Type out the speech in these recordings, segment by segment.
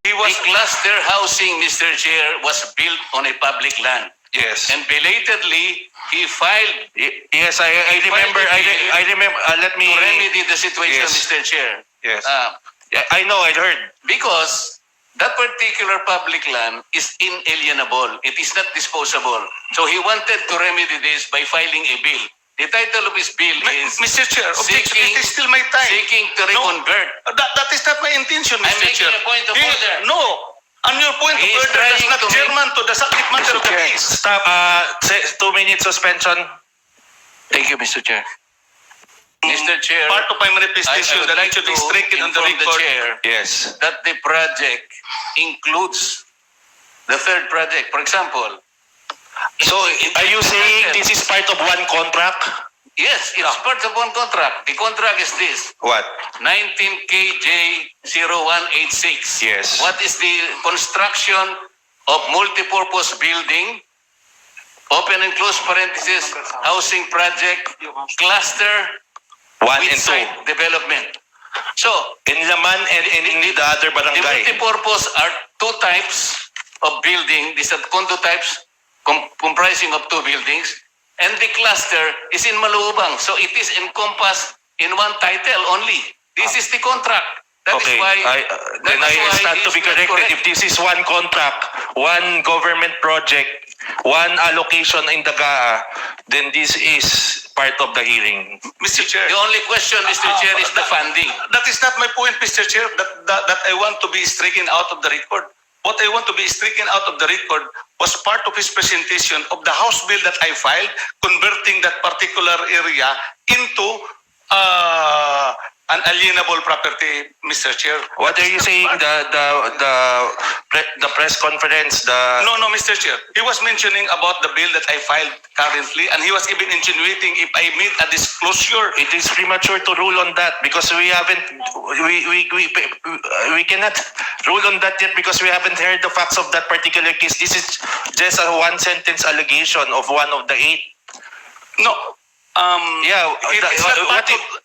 The cluster housing, Mr. Chair, was built on a public land. Yes. And belatedly, he filed Yes, I remember. I remember. Let me to remedy the situation, Yes. Mr. Chair. Yes. I know. I heard. Because that particular public land is inalienable. It is not disposable. So he wanted to remedy this by filing a bill. The title of his bill is Mr. Chair, objection, it is still my time. seeking to reconvert. That is not my intention, Mr. I'm making Chair. a point of order. No, and your point He of is order is trying not to German to the subject matter of the Okay. case. Stop. 2-minute suspension. Thank you, Mr. Chair. Mr. Chair, Part of my I manifestation would that like it should to be stricken on the inform the record. chair Yes. that the project includes the third project. For example, So, are you saying this is part of one contract? yes, it's part of one contract. The contract is this. What? 19KJ0186. Yes. What is the construction of multipurpose building, open and close parenthesis, housing project, cluster 1 with and 2. site development. So, In Laman and in the other the barangay. multipurpose are two types of building. These are condo types comprising of two buildings. And the cluster is in Malubang. So it is encompassed in one title only. This is the contract. That is Okay, why. then I stand to be it's not corrected. correct. If this is one contract, one government project, one allocation in the GAA, then this is part of the hearing. Mr. Chair. The only question, Mr. Chair, is the funding. That is not my point, Mr. Chair, that I want to be stricken out of the record. What I want to be stricken out of the record was part of his presentation of the House bill that I filed, converting that particular area into an alienable property, Mr. Chair. What are you saying? The press conference, No, Mr. Chair. He was mentioning about the bill that I filed currently, and he was even insinuating if I made a disclosure. It is premature to rule on that because we cannot rule on that yet because we haven't heard the facts of that particular case. This is just a one sentence allegation of one of the 8. No. Yeah,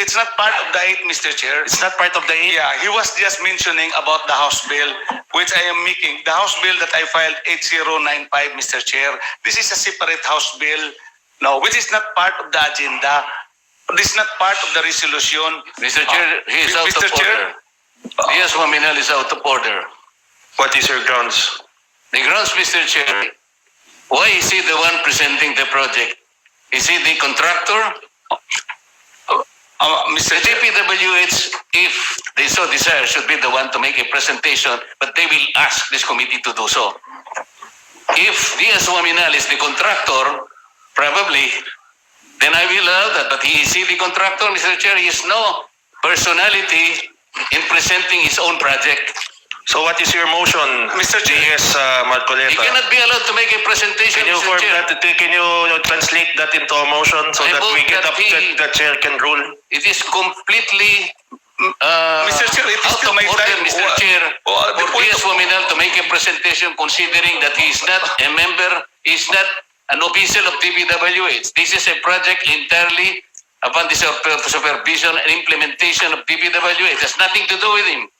It's not part of the 8, Mr. Chair. it's not part of the 8. Yeah, he was just mentioning about the House bill, which I am making. The House bill that I filed 8095, Mr. Chair. This is a separate House bill, no, which is not part of the agenda. This is not part of the resolution. Mr. Chair, he is out Mr. of Chair. order. Yes, Oaminal is out of order. What is your grounds? The grounds, Mr. Chair, why is he the one presenting the project? Is he the contractor? Mr. The Chair. DPWH, if they so desire, should be the one to make a presentation, but they will ask this committee to do so. If D.S. Oaminal is the contractor, probably, then I will allow that. But is he the contractor, Mr. Chair? He has no personality in presenting his own project. So what is your motion, Mr. Chair. DS Marcoleta? He cannot be allowed to make a presentation, Can you Mr. form Chair. that? Can you translate that into a motion so I that vote we get that the chair can rule? It is completely Mr. Chair, it is out still of my order, time. Mr. Chair, The for point D.S. of- Oaminal to make a presentation considering that he is not a member, he is not an official of DPWH. This is a project entirely upon the supervision and implementation of DPWH. It has nothing to do with him.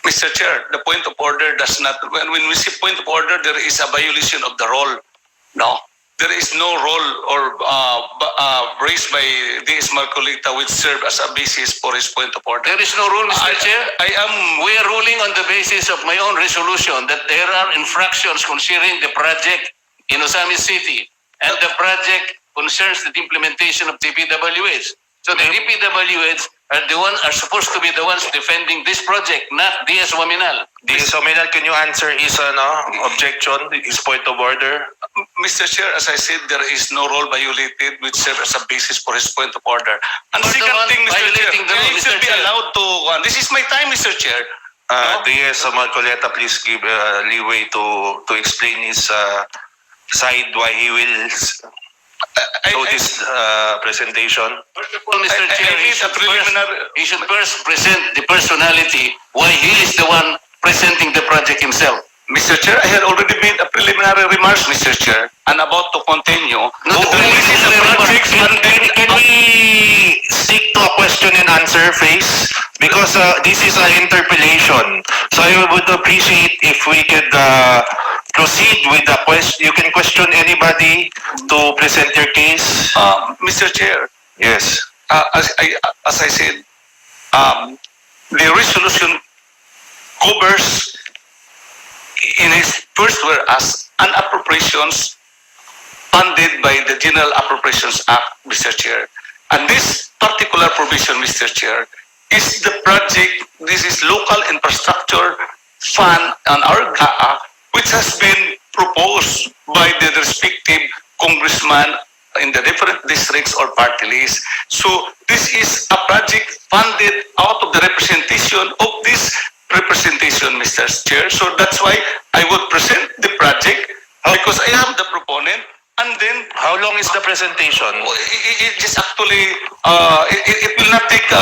Mr. Chair, the point of order does not, when we say point of order, there is a violation of the role. No. There is no role or raised by D.S. Marcoleta which serve as a basis for his point of order. There is no rule, Mr. Chair. We are ruling on the basis of my own resolution that there are infractions concerning the project in Osamis City, and the project concerns the implementation of DPWH. So the DPWH are supposed to be the ones defending this project, not D.S. Oaminal. DS Oaminal, can you answer his objection, his point of order? Mr. Chair, as I said, there is no role violated which serves as a basis for his point of order. And You are the second one thing, Mr. Chair, violating the law, it should Mr. be Chair. allowed to, this is my time, Mr. Chair. DS Marcoleta, please give leeway to explain his side why he will show this presentation. First of all, Mr. I Chair, need a preliminary. he should first present the personality why he is the one presenting the project himself. Mr. Chair, I had already made a preliminary remarks, Mr. Chair, and about to continue. No, the preliminary remarks. Can we stick to a question and answer phase? Because this is an interpellation. So I would appreciate if we could proceed with the question. You can question anybody to present your case. Mr. Chair, Yes. as I said, the resolution covers in its first whereas an appropriations funded by the General Appropriations Act, Mr. Chair. And this particular provision, Mr. Chair, is the project, this is local infrastructure fund on our GAA, which has been proposed by the respective congressman in the different districts or party lists. So this is a project funded out of the representation of this representation, Mr. Chair. So that's why I would present the project because I am the proponent. And then, How long is the presentation? it just actually, it will not take, 2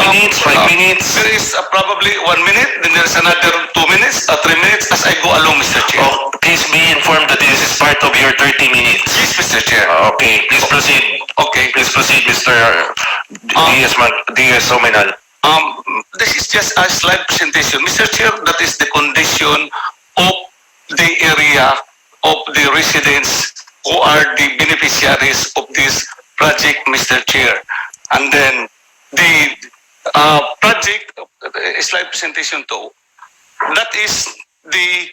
minutes, 5 minutes? There is probably 1 minute, then there's another 2 minutes, 3 minutes as I go along, Mr. Chair. Oh, please be informed that this is part of your 30 minutes. Yes, Mr. Chair. Okay, please proceed. Okay. Please proceed, Mr. Diaz Oaminal. This is just a slide presentation. Mr. Chair, that is the condition of the area of the residents who are the beneficiaries of this project, Mr. Chair. And then the project, slide presentation 2, that is the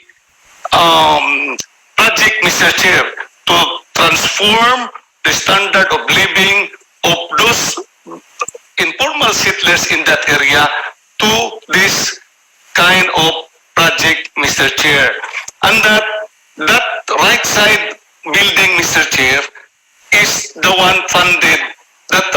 project, Mr. Chair, to transform the standard of living of those informal settlers in that area to this kind of project, Mr. Chair. And that right side building, Mr. Chair, is the one funded, that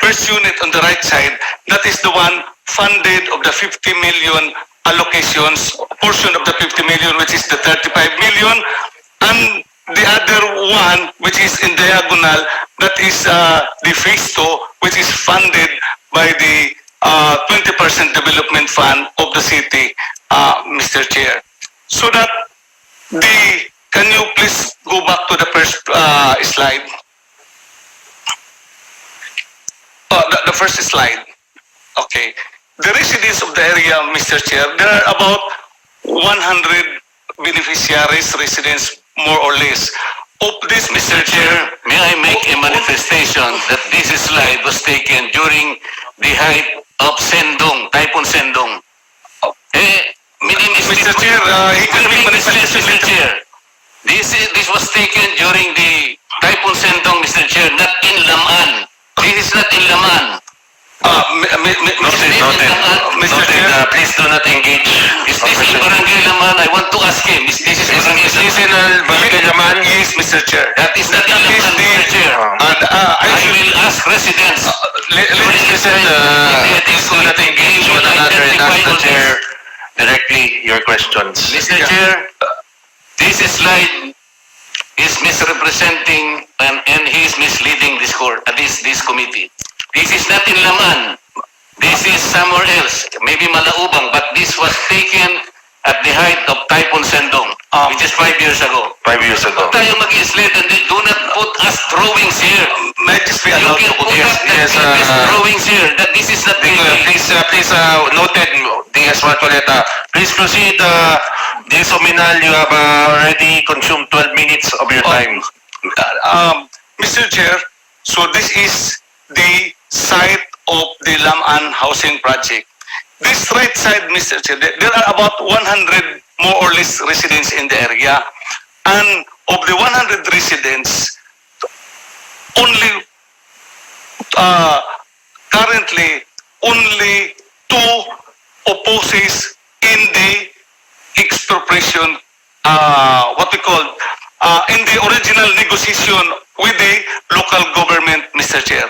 first unit on the right side, that is the one funded of the 50 million allocations, portion of the 50 million, which is the 35 million, and the other one, which is in diagonal, that is the Husto, which is funded by the 20% development fund of the city, Mr. Chair. So that can you please go back to the first slide? The first slide. Okay. The residents of the area, Mr. Chair, there are about 100 beneficiaries, residents, more or less. Of this, Mr. Chair, May I make a manifestation that this slide was taken during the height of Sendong, Typhoon Sendong? Mr. Chair, he can make manifestation, Mr. Chair. This was taken during the Typhoon Sendong, Mr. Chair, not in Laman. This is not in Laman. Mr. Chair, Please do not engage. Is this in Barangay Laman? I want to ask him. Is this in Barangay Laman? Yes, Mr. Chair. That is not in Laman, Mr. Chair. And I will ask residents. Please listen, please do not engage one another and ask the chair directly your questions. Mr. Chair, this slide is misrepresenting and he is misleading this court, this committee. This is not in Laman. This is somewhere else, maybe Malaubang, but this was taken at the height of Typhoon Sendong, which is 5 years ago. 5 years ago. Huwag tayo mag-slate and do not put us drawings here. may I just be You allowed can to put put yes, up yes, the drawings here that this is not building. Please, noted, D.S. Marcoleta. Please proceed, D.S. Oaminal. You have already consumed 12 minutes of your time. Mr. Chair, so this is the site of the Laman housing project. This right side, Mr. Chair, there are about 100 more or less residents in the area. And of the 100 residents, only currently only 2 opposes in the expropriation, what we call in the original negotiation with the local government, Mr. Chair.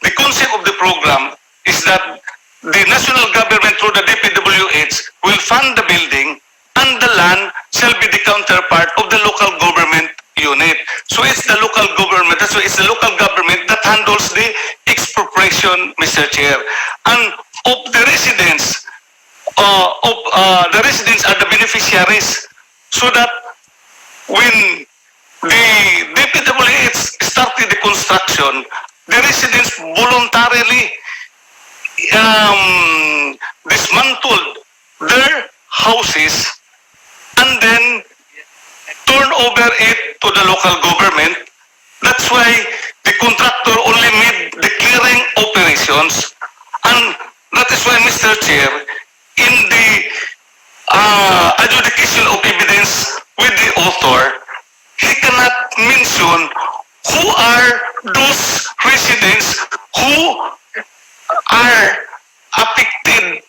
The concept of the program is that the national government through the DPWH will fund the building and the land shall be the counterpart of the local government unit. So it's the local government, that's why it's the local government that handles the expropriation, Mr. Chair. And of the residents, the residents are the beneficiaries, so that when the DPWH started the construction, the residents voluntarily dismantled their houses and then turn over it to the local government. That's why the contractor only made the clearing operations. And that is why, Mr. Chair, in the adjudication of evidence with the author, he cannot mention who are those residents who are affected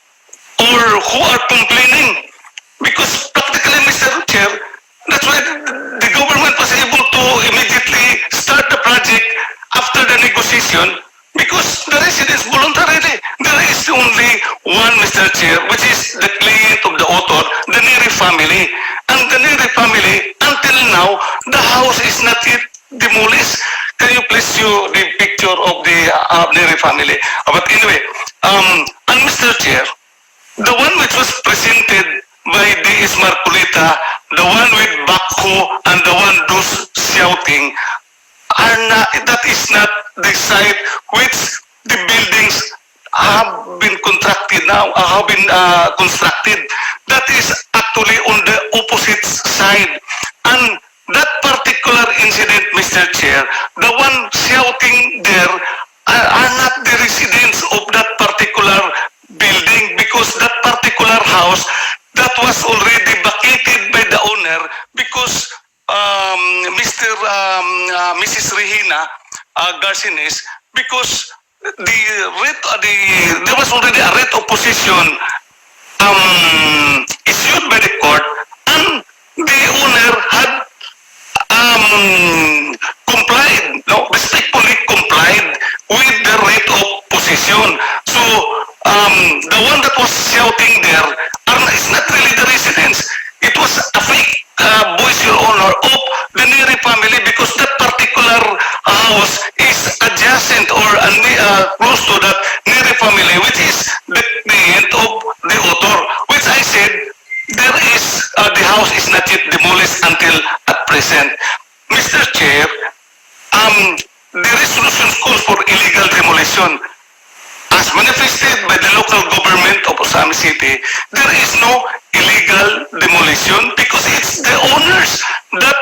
or who are complaining. Because practically, Mr. Chair, that's why the government was able to immediately start the project after the negotiation, because the residents voluntarily. There is only one, Mr. Chair, which is the client of the author, the Neri family. And the Neri family, until now, the house is not yet demolished. Can you please show the picture of the Neri family? But anyway, and Mr. Chair, the one which was presented by D.S. Marcoleta, the one with backhoe and the one those shouting, are not, that is not the site which the buildings have been contracted now, have been constructed. That is actually on the opposite side. And that particular incident, Mr. Chair, the one shouting there are not the residents of that particular building, because that particular house that was already vacated by the owner because Mrs. Regina Garcines, because there was already a writ of possession issued by the court, and the owner had complied, no, respectfully complied with the writ of possession. So the one that was shouting there is not really the residents. It was a fake voice, Your Honor, of the Neri family, because that particular house is adjacent or close to that Neri family, which is the client of the author, which I said there is the house is not yet demolished until at present. Mr. Chair, the resolution calls for illegal demolition. As manifested by the local government of Osami City, there is no illegal demolition because it's the owners that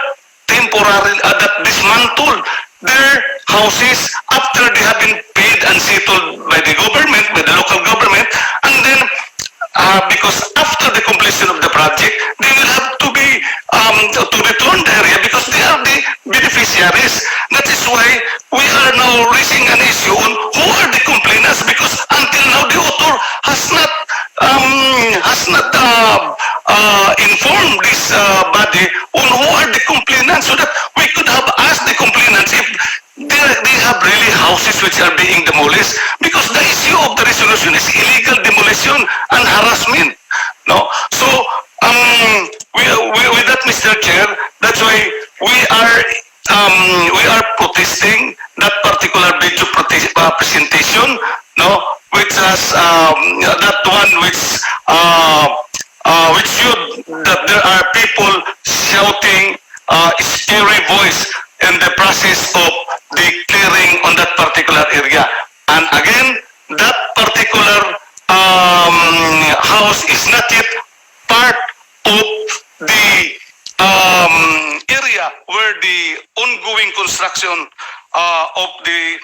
temporarily that dismantle their houses after they have been paid and settled by the government, by the local government, and then because after the completion of the project, they will have to be to return the area because they are the beneficiaries. That is why we are now raising an issue on who are the complainants, because until now the author has not informed this body on who are the complainants, so that we could have asked the complainants if they have really houses which are being demolished, because the issue of the resolution is illegal demolition and harassment. No, so with that, Mr. Chair, that's why we are protesting that particular video presentation, no, which has that one which showed that there are people shouting scary voice in the process of the clearing on that particular area. And again, that particular house is not yet part of the area where the ongoing construction of the